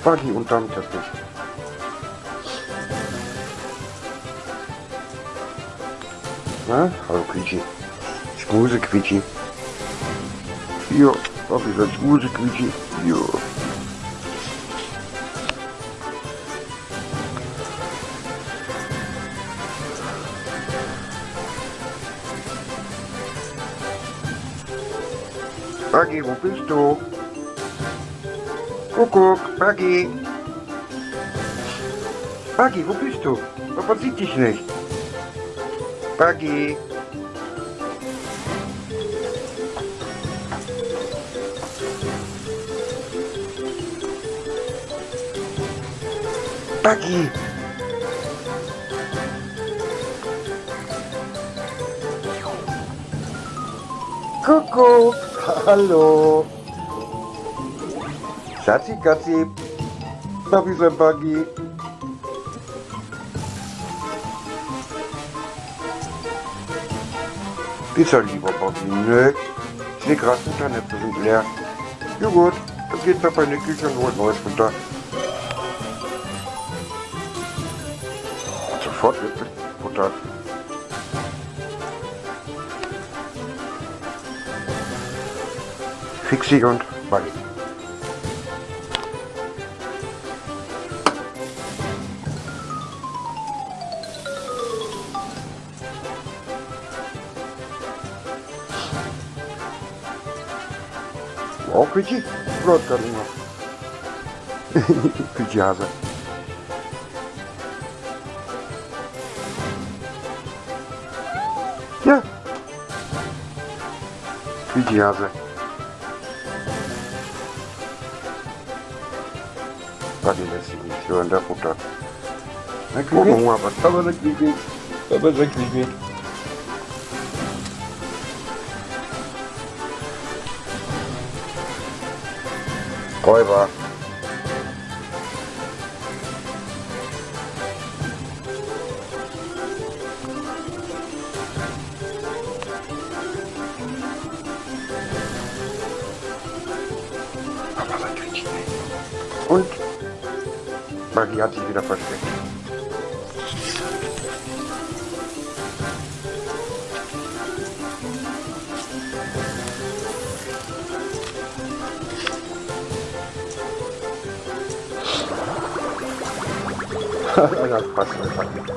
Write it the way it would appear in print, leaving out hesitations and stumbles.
Buggy unterm Teppich. Na, hallo Quietschi. Schmuse Quietschi. Ja, hab ich gesagt, Schmuse Quietschi. Ja. Buggy, wo bist du? Kuckuck, Buggy. Buggy, wo bist du? Papa sieht dich nicht. Buggy. Buggy. Kuckuck. Hallo. Schatzi, Katzi. Papi ist ein Buggy. Bist du lieber Buggy? Nö. Ich sehe gerade, Futternetze sind leer. Ja gut, dann geht Papa in die Küche und holt neues Futter. Sofort wird gefuttert. Fixi und Buggy. Auch Quietschi? Läuft gerade immer. Quietschi Hase. Ja. Quietschi Hase. Buggy lässt sich nicht hören, der Futter. Oh, Hunger, was? Aber der Quietschi. Aber der Quietschi. Räuber. Aber sein Quietschi. Und Buggy hat sich wieder versteckt. Einer passt einfach nicht.